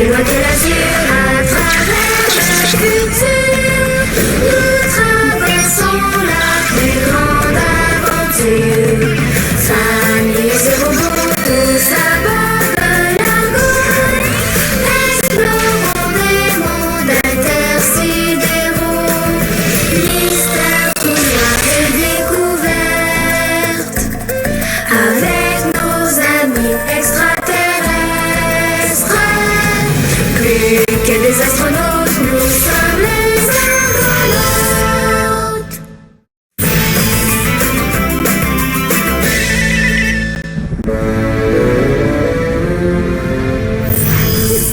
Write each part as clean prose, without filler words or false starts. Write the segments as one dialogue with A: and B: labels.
A: lois de l'azur à travers le futur. Nous traversons la plus grande aventure. Familles et robots, tous à bord de l'Argo. Explorons des mondes intersidéraux. Mystère, pouvoir et découverte. Avec nos amis extraterrestres. Plus que des astronautes, nous sommes les argonautes.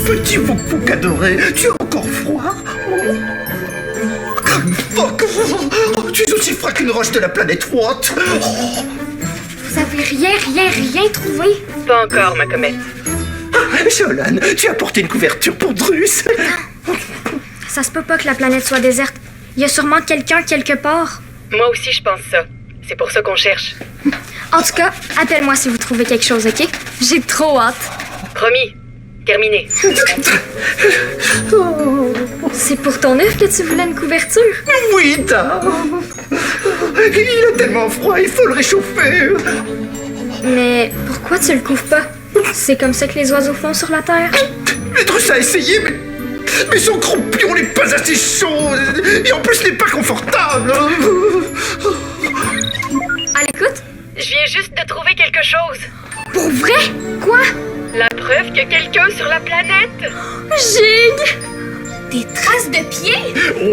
B: Petit Pouk-Pouk adoré, tu as encore froid? Tu es aussi froid qu'une roche de la planète Watt.
C: Vous avez rien trouvé?
D: Pas encore, ma comète.
B: Jolan, tu as porté une couverture pour Drus.
C: Ça se peut pas que la planète soit déserte. Il y a sûrement quelqu'un quelque part.
D: Moi aussi, je pense ça. C'est pour ça qu'on cherche.
C: En tout cas, appelle-moi si vous trouvez quelque chose, ok? J'ai trop hâte.
D: Promis. Terminé.
C: C'est pour ton œuf que tu voulais une couverture?
B: Oui, t'as. Il a tellement froid, il faut le réchauffer.
C: Mais pourquoi tu le couvres pas? C'est comme ça que les oiseaux font sur la Terre.
B: Mais Drus a essayé, mais son croupion n'est pas assez chaud. Et en plus, n'est pas confortable.
C: À l'écoute?
D: Je viens juste de trouver quelque chose.
C: Pour vrai? Quoi?
D: La preuve qu'il y a quelqu'un sur la planète.
C: Gig! Des traces de pieds?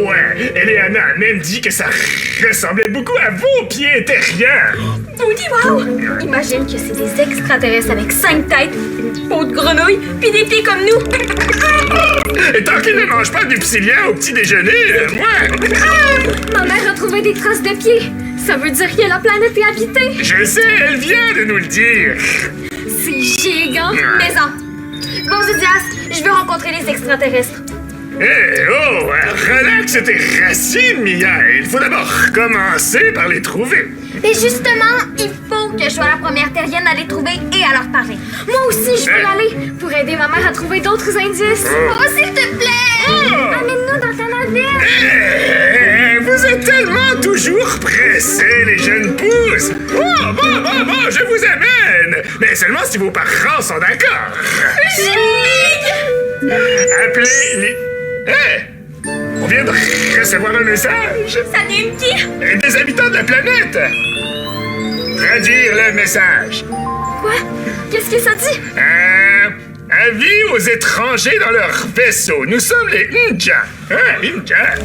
E: Ouais, Eleana a même dit que ça ressemblait beaucoup à vos pieds terriens.
C: Wow! Imagine que c'est des extraterrestres avec 5 têtes, une peau de grenouille, puis des pieds comme nous.
E: Et tant qu'ils ne mangent pas du psyllium au petit déjeuner, ouais.
C: Ma mère a trouvé des traces de pieds. Ça veut dire que la planète est habitée.
E: Je sais, elle vient de nous le dire.
C: C'est gigant. Maison. Bon, Zodias, je veux rencontrer les extraterrestres.
E: Relax tes racines, Mia. Il faut d'abord commencer par les trouver.
C: Mais justement, il faut que je sois la première terrienne à les trouver et à leur parler. Moi aussi, je veux y aller pour aider ma mère à trouver d'autres indices. Oh, s'il te plaît! Amène-nous dans ta navette!
E: Vous êtes tellement toujours pressés, les jeunes pousses. Bon, je vous amène. Mais seulement si vos parents sont d'accord. Appelez les... On vient de recevoir un message.
C: Ça vient de qui?
E: Des habitants de la planète. Traduire le message.
C: Quoi? Qu'est-ce que ça dit?
E: Avis aux étrangers dans leur vaisseau. Nous sommes les Inja. Inja.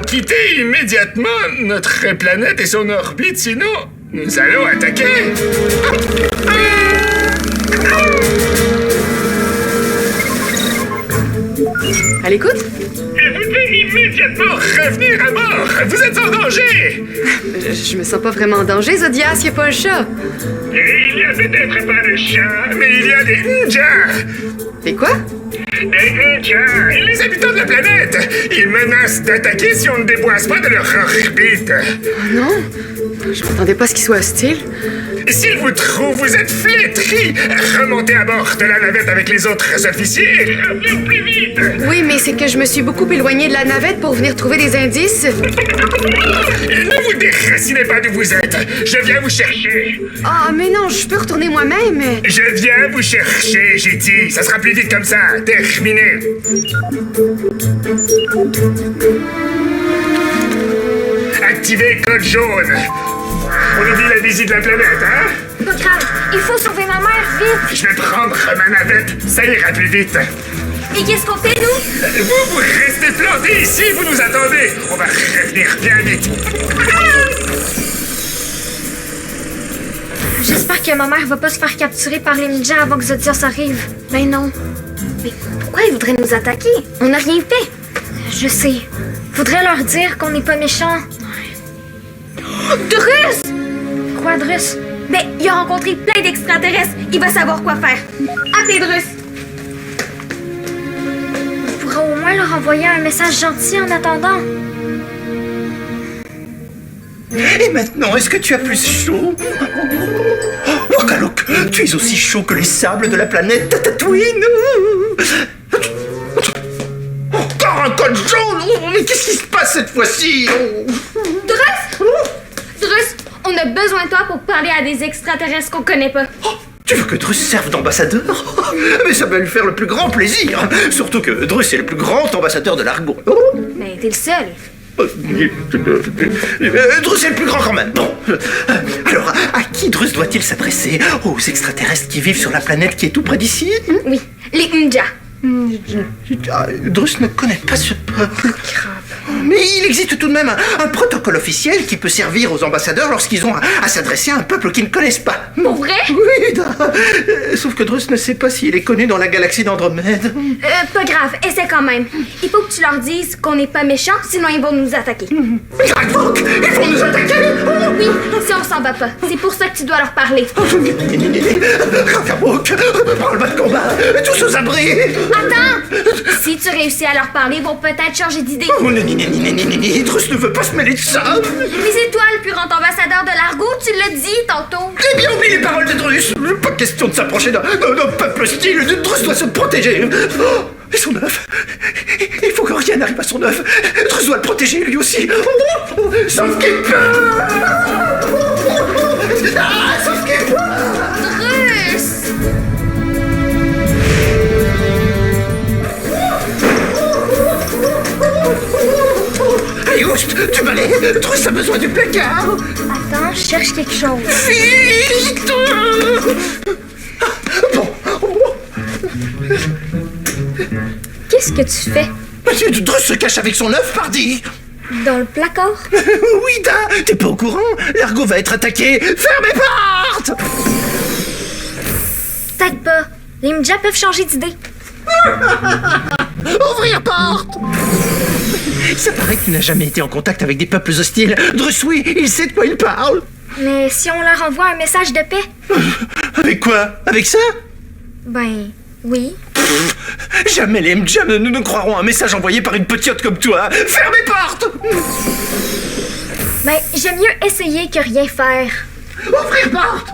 E: Quittez immédiatement notre planète et son orbite, sinon nous allons attaquer.
D: À l'écoute?
E: Et vous devez immédiatement revenir à bord. Vous êtes en danger.
D: Je me sens pas vraiment en danger, Zodias, y a pas un chat.
E: Et il y a peut-être pas de chat, mais il y a des Inja.
D: Des quoi?
E: Des Inja, les habitants de la planète. Ils menacent d'attaquer si on ne déboise pas de leur orbite.
D: Oh non? Je m'attendais pas à ce qu'ils soient hostiles.
E: S'ils vous trouvent, vous êtes flétris. Remontez à bord de la navette avec les autres officiers et revenez plus vite.
D: Oui, mais c'est que je me suis beaucoup éloignée de la navette pour venir trouver des indices.
E: Ne vous déracinez pas d'où vous êtes. Je viens vous chercher.
D: Ah, mais non, je peux retourner moi-même.
E: Je viens vous chercher, j'ai dit. Ça sera plus vite comme ça. Terminé. Activez code jaune. On oublie la visite de la planète, hein?
C: Pas grave, il faut sauver ma mère, vite!
E: Je vais prendre ma navette. Ça ira plus vite.
C: Et qu'est-ce qu'on fait, nous?
E: Vous restez plantés ici, vous nous attendez. On va revenir bien vite.
C: J'espère que ma mère va pas se faire capturer par les ninjas avant que Zodias arrive. Ben non. Mais pourquoi ils voudraient nous attaquer? On n'a rien fait. Je sais. Faudrait leur dire qu'on n'est pas méchants. Drus! Quoi, Drus? Ben, il a rencontré plein d'extraterrestres. Il va savoir quoi faire. Appelez Drus. On pourra au moins leur envoyer un message gentil en attendant.
B: Et maintenant, est-ce que tu as plus chaud? Wakalok, tu es aussi chaud que les sables de la planète Tatooine. Encore un code jaune. Oh, mais qu'est-ce qui se passe cette fois-ci?
C: Drus, on a besoin de toi pour parler à des extraterrestres qu'on connaît pas.
B: Oh, tu veux que Drus serve d'ambassadeur? Mais ça va lui faire le plus grand plaisir. Surtout que Drus est le plus grand ambassadeur de l'argot.
C: Mais t'es le seul.
B: Drus est le plus grand quand même. Bon. Alors, à qui Drus doit-il s'adresser? Aux extraterrestres qui vivent sur la planète qui est tout près d'ici?
C: Oui, les Mja.
B: Drus ne connaît pas ce peuple. Mais il existe tout de même un protocole officiel qui peut servir aux ambassadeurs lorsqu'ils ont à s'adresser à un peuple qu'ils ne connaissent pas.
C: Pour vrai?
B: Oui, sauf que Drus ne sait pas s'il est connu dans la galaxie d'Andromède.
C: Pas grave, essaie quand même. Il faut que tu leur dises qu'on n'est pas méchants, sinon ils vont nous attaquer.
B: Gravok, ils vont nous attaquer!
C: Oui, si on s'en va pas. C'est pour ça que tu dois leur parler.
B: Gravok, prends le bas de combat, tous aux abris!
C: Attends! Si tu réussis à leur parler, ils vont peut-être changer d'idée.
B: Drus ne veut pas se mêler de ça!
C: Mais c'est toi le plus grand ambassadeur de l'argot, tu l'as dit tantôt.
B: Eh bien, oublie les paroles de Drus! Pas question de s'approcher d'un peuple hostile! Drus doit se protéger! Oh, et son œuf! Il faut que rien n'arrive à son œuf! Drus doit le protéger lui aussi! Sauf qu'il peut! Sauf qu'il peut!
C: Drus!
B: Allez, oust, tu balais! Drus a besoin du placard!
C: Attends, je cherche quelque chose.
B: Vite! Bon.
C: Qu'est-ce que tu fais?
B: Drus se cache avec son œuf, pardi!
C: Dans le placard?
B: Oui, t'es pas au courant? L'argot va être attaqué! Fermez porte!
C: Peut-être pas. Les Mja peuvent changer d'idée.
B: Ouvrir porte! Ça paraît que tu n'as jamais été en contact avec des peuples hostiles. Drus, oui, il sait de quoi il parle.
C: Mais si on leur envoie un message de paix?
B: Avec quoi? Avec ça?
C: Ben, oui.
B: Jamais les Mja ne croiront à un message envoyé par une petite comme toi. Fermez porte!
C: Ben, j'aime mieux essayer que rien faire.
B: Ouvrir porte!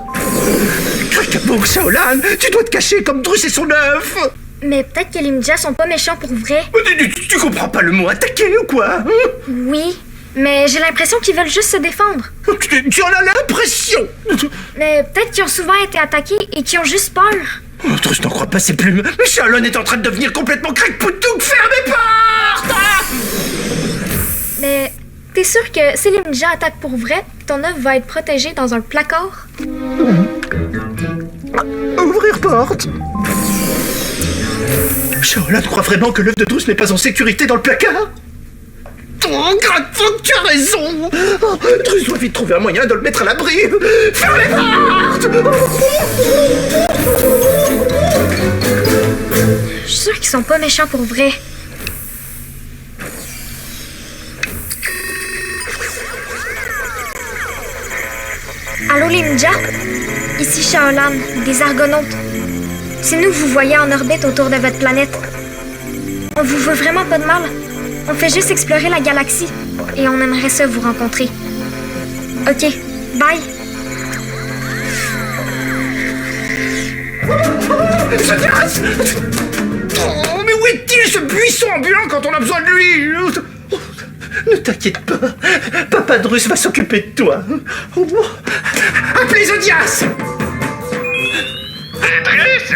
B: Krakabok, Shaolan, tu dois te cacher comme Drus et son œuf!
C: Mais peut-être que les Mja sont pas méchants pour vrai.
B: Tu comprends pas le mot attaquer ou quoi?
C: Oui, mais j'ai l'impression qu'ils veulent juste se défendre.
B: Tu en as l'impression!
C: Mais peut-être qu'ils ont souvent été attaqués et qu'ils ont juste peur.
B: Drus n'en crois pas ses plumes. Shaolon est en train de devenir complètement crackpoutouk. Fermez porte!
C: Mais t'es sûr que si les Mja attaquent pour vrai, ton œuf va être protégé dans un placard?
B: Ouvrir porte! Shaolan croit vraiment que l'œuf de Drus n'est pas en sécurité dans le placard? Oh, Krakabok, tu as raison! Oh, Drus doit vite trouver un moyen de le mettre à l'abri! Fermez porte!
C: Je suis sûre qu'ils sont pas méchants pour vrai. Allô les Mja? Ici Shaolan, des Argonautes. C'est nous que vous voyez en orbite autour de votre planète. On vous veut vraiment pas de mal. On fait juste explorer la galaxie et on aimerait ça vous rencontrer. Ok, bye.
B: Zodias! Oh, mais où est-il ce buisson ambulant quand on a besoin de lui? Ne t'inquiète pas, Papa Drus va s'occuper de toi. Appelez Zodias!
E: Drus?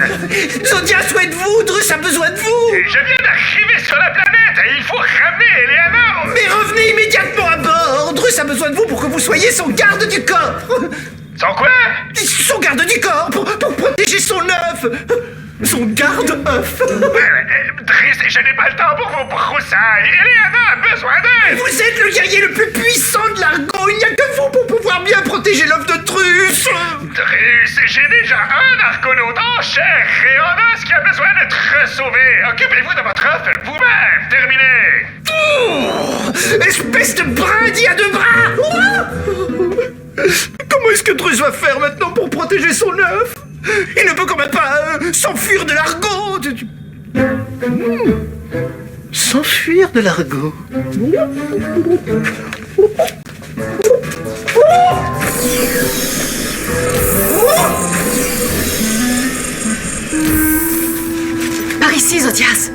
B: Zodias, où êtes-vous? Drus a besoin de vous!
E: Je viens d'arriver sur la planète et il faut ramener Eleanor!
B: Mais revenez immédiatement à bord! Drus a besoin de vous pour que vous soyez son garde du corps!
E: Son quoi?
B: Son garde du corps pour protéger son œuf! Son garde-œuf!
E: Drus, je n'ai pas le temps pour vos broussailles! Eleanor a besoin d'aide!
B: Vous êtes le guerrier le plus puissant de l'argot! Il n'y a que vous pour pouvoir bien protéger l'œuf de Drus!
E: Drus, j'ai déjà un argonaute en chair et en os qui a besoin d'être sauvé! Occupez-vous de votre œuf vous-même! Terminé!
B: Oh, espèce de brindille à deux bras! Comment est-ce que Drus va faire maintenant pour protéger son œuf? Il ne peut quand même pas s'enfuir de l'argot! S'enfuir de l'argot?
D: Par ici. ici, Zodias.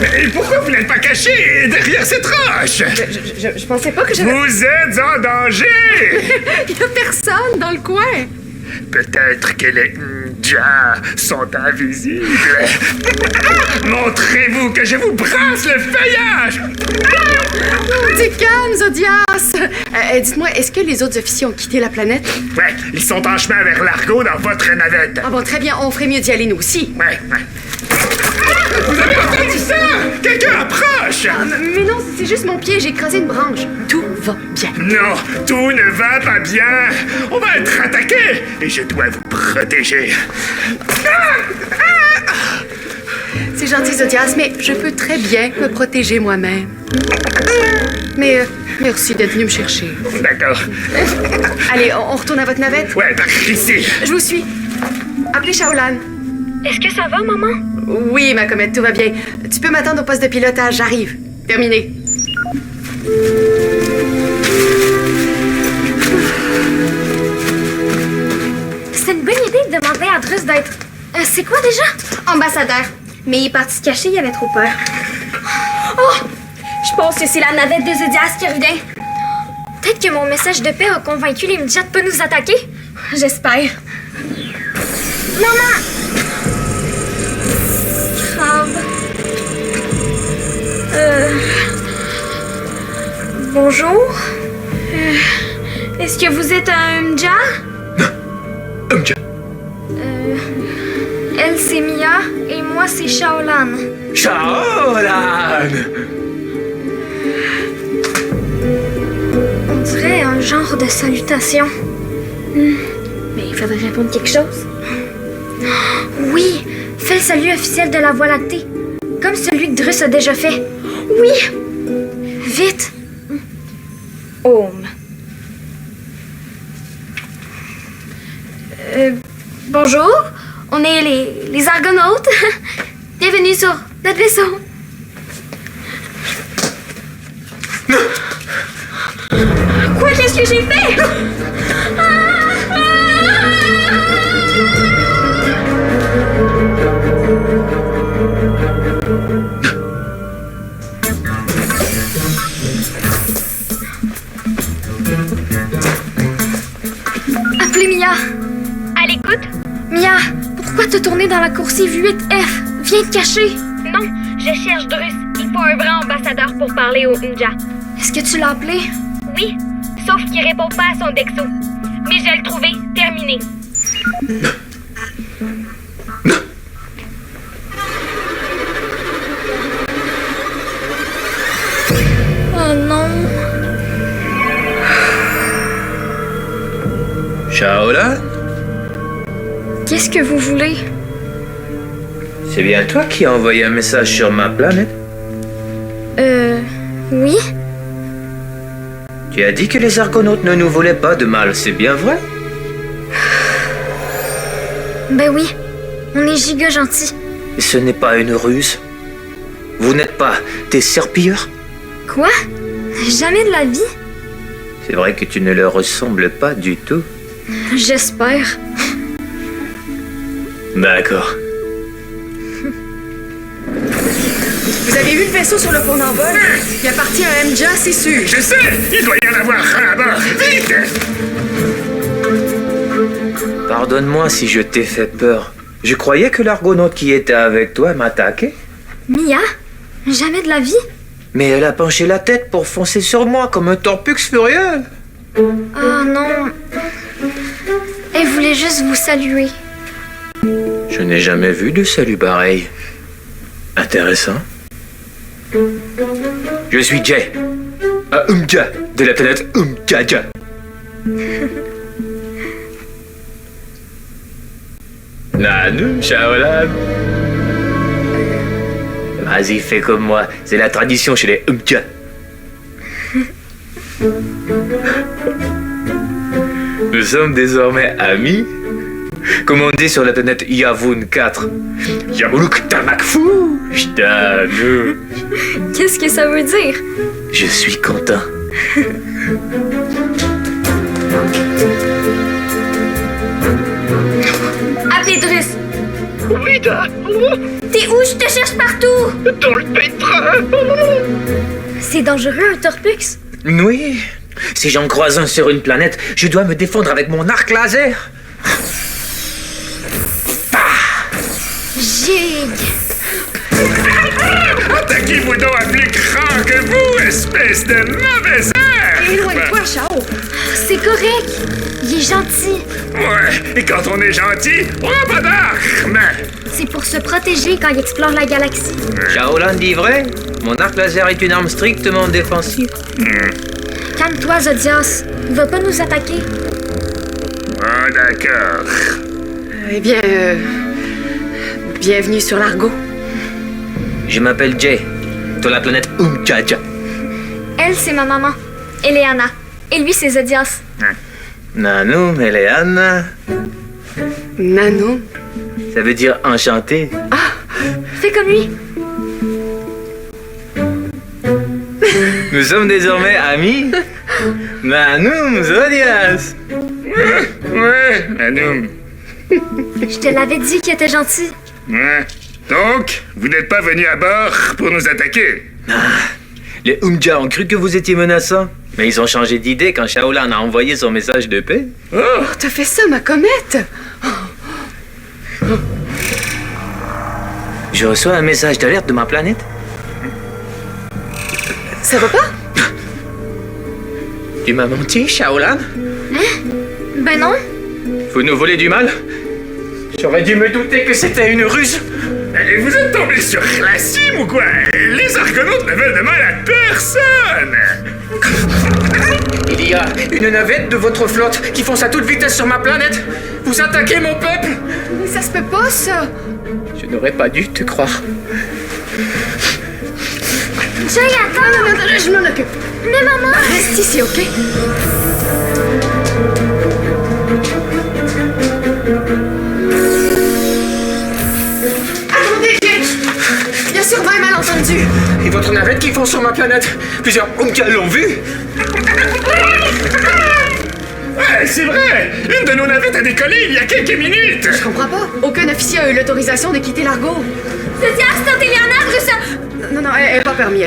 E: Mais pourquoi vous n'êtes pas caché derrière cette roche?
D: Je pensais pas que j'avais...
E: Vous êtes en danger!
D: Il y a personne dans le coin.
E: Peut-être que les Ndja sont invisibles. Montrez-vous que je vous brasse le feuillage!
D: Du calme, Zodias. Dites-moi, est-ce que les autres officiers ont quitté la planète?
E: Ouais, ils sont en chemin vers l'Argo dans votre navette.
D: Ah bon, très bien, on ferait mieux d'y aller nous aussi.
E: Ouais. Vous avez entendu ça? Quelqu'un approche!
D: Mais non, c'est juste mon pied, j'ai écrasé une branche. Tout va bien.
E: Non, tout ne va pas bien. On va être attaqué et je dois vous protéger.
D: C'est gentil, Zodias, mais je peux très bien me protéger moi-même. Mais merci d'être venu me chercher.
E: D'accord.
D: Allez, on retourne à votre navette?
E: Ouais, par ici.
D: Je vous suis. Appelez Shaolan.
C: Est-ce que ça va, maman?
D: Oui, ma comète, tout va bien. Tu peux m'attendre au poste de pilotage, j'arrive. Terminé.
C: C'est une bonne idée de demander à Drus d'être... c'est quoi déjà? Ambassadeur. Mais il est parti se cacher, il avait trop peur. Oh! Je pense que c'est la navette de Zodias qui revient. Peut-être que mon message de paix a convaincu les Mdja de pas nous attaquer. J'espère. Maman! Crabe. Bonjour. Est-ce que vous êtes un Mdja?
B: Mdja.
C: Elle, c'est Mia, et moi, c'est Shaolan.
B: Shaolan!
C: On dirait un genre de salutation. Mais il faudrait répondre quelque chose. Oui, fais le salut officiel de la Voie lactée. Comme celui que Drus a déjà fait. Oui! Vite! Home. Bonjour, on est les Argonautes. Bienvenue sur notre vaisseau. Quoi, qu'est-ce que j'ai fait? Appelez Mia. À l'écoute? Mia, pourquoi te tourner dans la coursive 8F? Viens te cacher.
F: Non, je cherche Drus. Il faut un vrai ambassadeur pour parler au Ndja.
C: Est-ce que tu l'as appelé?
F: Oui, sauf qu'il répond pas à son dexo. Mais je l'ai trouvé, terminé.
C: Oh non.
B: Shaolan?
C: Qu'est-ce que vous voulez?
B: C'est bien toi qui as envoyé un message sur ma planète?
C: Oui?
B: Tu as dit que les Argonautes ne nous voulaient pas de mal, c'est bien vrai?
C: Ben oui, on est giga gentils.
B: Ce n'est pas une ruse. Vous n'êtes pas des serpilleurs?
C: Quoi? Jamais de la vie?
B: C'est vrai que tu ne leur ressembles pas du tout.
C: J'espère.
B: D'accord.
D: Vous avez vu le vaisseau sur le pont d'envol? Il appartient à un Mdja, c'est sûr.
E: Je sais, il doit y en avoir un à bord. Vite!
B: Pardonne-moi si je t'ai fait peur. Je croyais que l'Argonaute qui était avec toi m'attaquait.
C: Mia? Jamais de la vie?
B: Mais elle a penché la tête pour foncer sur moi comme un torpux furieux.
C: Oh non. Elle voulait juste vous saluer.
B: Je n'ai jamais vu de salut pareil. Intéressant. Je suis Jay, un Mdja de la planète Umdja. Nanu, Shaolan. Vas-y, fais comme moi. C'est la tradition chez les Umdja. Nous sommes désormais amis. Comme on dit sur la planète Yavun 4. Yamuluk Tamakfou. Jdanu.
C: Qu'est-ce que ça veut dire?
B: Je suis content.
C: Appelez Drus.
B: Vida!
C: T'es où? Je te cherche partout!
B: Dans le pétrin!
C: C'est dangereux, un Torpux?
G: Oui. Si j'en croise un sur une planète, je dois me défendre avec mon arc laser.
C: Gig!
E: Attaquez-vous donc à plus grand que vous, espèce de mauvais air!
D: Éloigne-toi, Chao.
C: C'est correct! Il est gentil.
E: Ouais, et quand on est gentil, on n'a pas d'arme!
C: C'est pour se protéger quand il explore la galaxie.
G: Shaolan dit vrai. Mon arc laser est une arme strictement défensive.
C: Calme-toi, Zodias. Il va pas nous attaquer.
E: Ah, d'accord.
D: Eh bien, bienvenue sur l'Argo.
G: Je m'appelle Jay, de la planète Umchacha.
C: Elle, c'est ma maman, Eleana. Et lui, c'est Zodias.
G: Nanoum, Eleana.
D: Nano.
G: Ça veut dire enchanté.
C: Fais comme lui.
G: Nous sommes désormais amis. Nanoum, Zodias.
E: Ouais, Nanoum.
C: Je te l'avais dit qu'il était gentil.
E: Ouais. Donc, vous n'êtes pas venu à bord pour nous attaquer?
G: Les Umja ont cru que vous étiez menaçant. Mais ils ont changé d'idée quand Shaolan a envoyé son message de paix.
E: Oh!
D: T'as fait ça, ma comète?
G: Je reçois un message d'alerte de ma planète.
D: Ça va pas?
G: Tu m'as menti, Shaolan?
C: Ben non.
E: Eh,
G: Vous nous voulez du mal? J'aurais dû me douter que c'était une ruse.
E: Et vous êtes tombé sur la cime ou quoi? Les Argonautes ne veulent de mal à personne!
G: Il y a une navette de votre flotte qui fonce à toute vitesse sur ma planète. Vous attaquez mon peuple.
D: Mais ça se peut pas, ça!
G: Je n'aurais pas dû te croire.
C: Jay, attends.
D: Non, je m'en occupe.
C: Mais maman.
D: Reste ici, OK? Attendez, il y a sûrement un malentendu.
G: Et votre navette qui fonce sur ma planète. Plusieurs Umka l'ont vu.
E: Ouais, c'est vrai! Une de nos navettes a décollé il y a quelques minutes!
D: Je comprends pas. Aucun officier a eu l'autorisation de quitter l'Argo.
C: Zodias, c'est Eleana, Drus.
D: Non, elle est pas permis.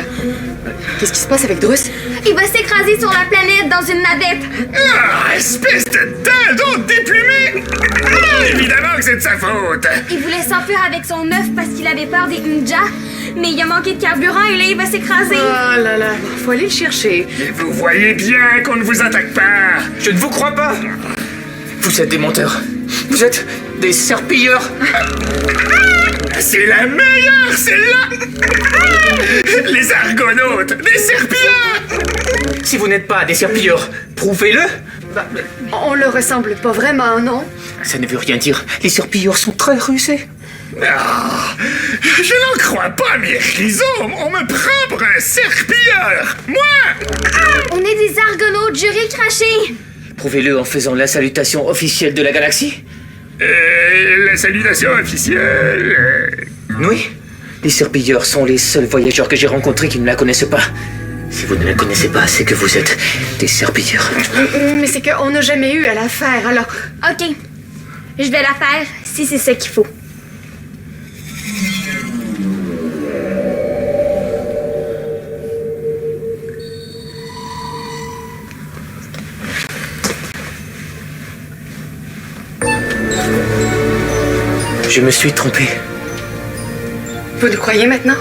D: Qu'est-ce qui se passe avec Drus?
C: Il va s'écraser sur la planète dans une navette.
E: Ah, espèce de dindon déplumé! Ah, évidemment que c'est de sa faute!
C: Il voulait s'enfuir avec son œuf parce qu'il avait peur des Umja. Mais il a manqué de carburant et là, il va s'écraser.
D: Oh là là, faut aller le chercher.
E: Et vous voyez bien qu'on ne vous attaque pas!
G: Je ne vous crois pas. Vous êtes des menteurs. Vous êtes des serpilleurs.
E: C'est la meilleure, celle-là! Les Argonautes, des serpilleurs!
G: Si vous n'êtes pas des serpilleurs, prouvez-le.
D: On le ressemble pas vraiment, non?
G: Ça ne veut rien dire. Les serpilleurs sont très rusés.
E: Ah, je n'en crois pas, mes rhizomes! On me prend pour un serpilleur! Moi!
C: On est des Argonautes, jurés crachés.
G: Prouvez-le en faisant la salutation officielle de la galaxie.
E: La salutation officielle...
G: Oui. Les serpilleurs sont les seuls voyageurs que j'ai rencontrés qui ne la connaissent pas. Si vous ne la connaissez pas, c'est que vous êtes des serpilleurs.
D: Mais c'est qu'on n'a jamais eu à la faire, alors...
C: OK. Je vais la faire si c'est ce qu'il faut.
G: Je me suis trompé.
D: Vous nous croyez maintenant?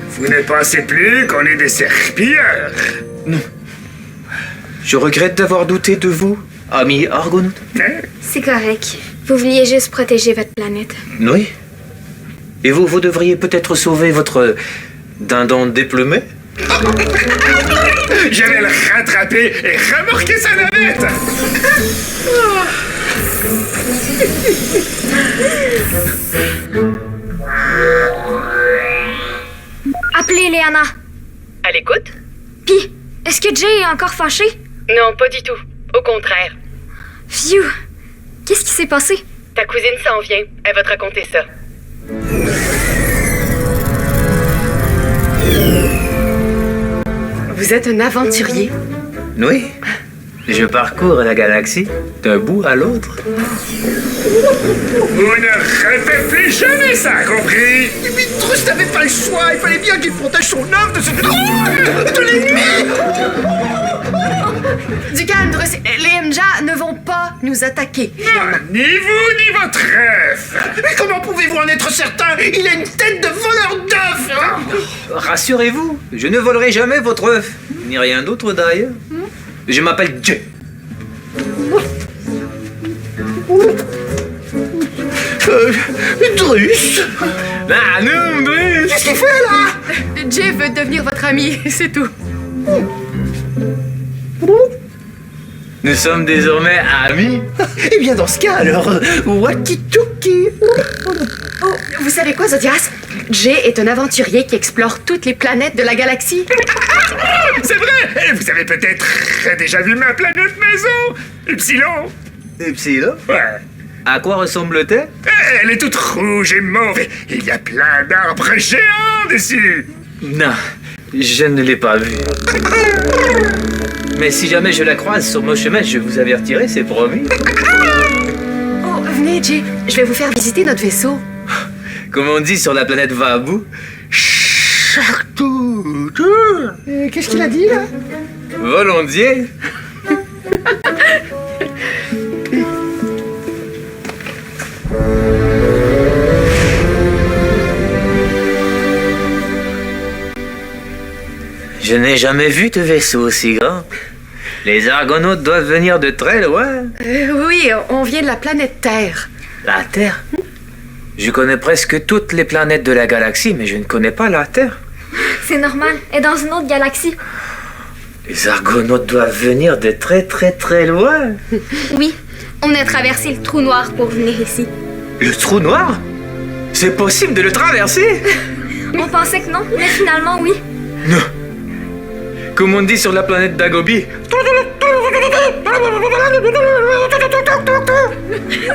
E: Vous ne pensez plus qu'on est des serpilleurs?
G: Je regrette d'avoir douté de vous, ami Argonaute.
E: Hein?
C: C'est correct. Vous vouliez juste protéger votre planète.
G: Oui. Et vous devriez peut-être sauver votre dindon déplumé.
E: Je vais le rattraper et remorquer sa navette!
C: Appelez Eleana.
D: À l'écoute?
C: Puis, est-ce que Jay est encore fâché?
D: Non, pas du tout. Au contraire.
C: Phew! Qu'est-ce qui s'est passé?
D: Ta cousine s'en vient. Elle va te raconter ça. Vous êtes un aventurier?
G: Oui. Je parcours la galaxie d'un bout à l'autre.
E: Vous ne répétez plus jamais ça, compris?
B: Mais Drus n'avait pas le choix. Il fallait bien qu'il protège son œuvre de l'ennemi.
D: Du calme, Drus. Les Mja ne vont pas nous attaquer.
E: Ni vous, ni votre œuf.
B: Mais comment pouvez-vous en être certain? Il a une tête de voleur d'œufs.
G: Rassurez-vous, je ne volerai jamais votre œuf, ni rien d'autre d'ailleurs. Je m'appelle Jay.
B: Drus.
G: Ah non, Drus!
B: Qu'est-ce qu'il fait là?
D: Jay veut devenir votre ami, c'est tout.
G: Nous sommes désormais amis.
B: Eh bien dans ce cas alors, Wakituki.
D: Oh, vous savez quoi, Zodias? Jay est un aventurier qui explore toutes les planètes de la galaxie.
E: C'est vrai! Et vous avez peut-être déjà vu ma planète maison, Upsilon.
G: Upsilon?
E: Ouais.
G: À quoi ressemble-t-elle?
E: Elle est toute rouge et mauve. Et il y a plein d'arbres géants dessus.
G: Non, je ne l'ai pas vue. Mais si jamais je la croise sur mon chemin, je vous avertirai, c'est promis.
D: Oh, venez, Jay. Je vais vous faire visiter notre vaisseau.
G: Comme on dit sur la planète Vabu,
B: Qu'est-ce qu'il a dit là?
G: volontiers. Je n'ai jamais vu de vaisseau aussi grand. Les Argonautes doivent venir de très loin.
D: Oui, on vient de la planète Terre.
G: La Terre? Je connais presque toutes les planètes de la galaxie, mais je ne connais pas la Terre.
C: C'est normal. Elle est dans une autre galaxie.
G: Les Argonautes doivent venir de très très très loin.
C: Oui, on a traversé le trou noir pour venir ici.
G: Le trou noir? C'est possible de le traverser?
C: On pensait que non, mais finalement oui.
G: Non. Comme on dit sur la planète Dagobi.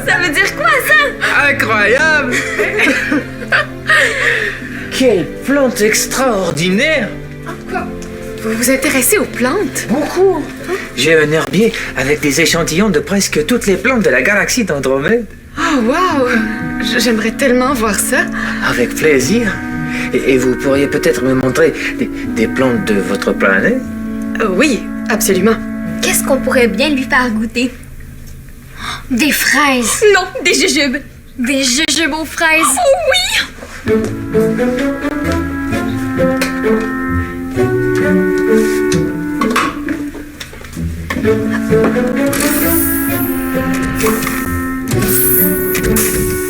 C: Ça veut dire quoi ça?
G: Incroyable! Quelle plante extraordinaire!
D: Quoi? Vous vous intéressez aux plantes?
G: Beaucoup! J'ai un herbier avec des échantillons de presque toutes les plantes de la galaxie d'Andromède.
D: Oh, wow! J'aimerais tellement voir ça.
G: Avec plaisir. Et vous pourriez peut-être me montrer des plantes de votre planète?
D: Oui, absolument.
C: Qu'est-ce qu'on pourrait bien lui faire goûter? Des fraises.
F: Non, des jujubes.
C: Des jujubes aux fraises.
F: Oh oui!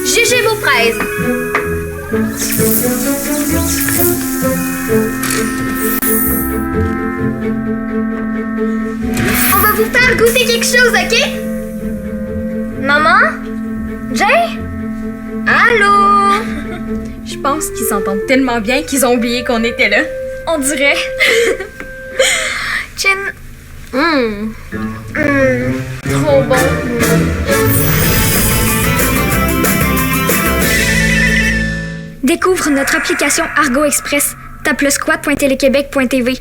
C: Jujubes aux fraises. On va vous faire goûter quelque chose, ok? Maman? Jay? Allô?
F: Je pense qu'ils s'entendent tellement bien qu'ils ont oublié qu'on était là.
C: On dirait. Chin. Trop bon. Découvre notre application Argo Express. Tape le squat.téléquébec.tv.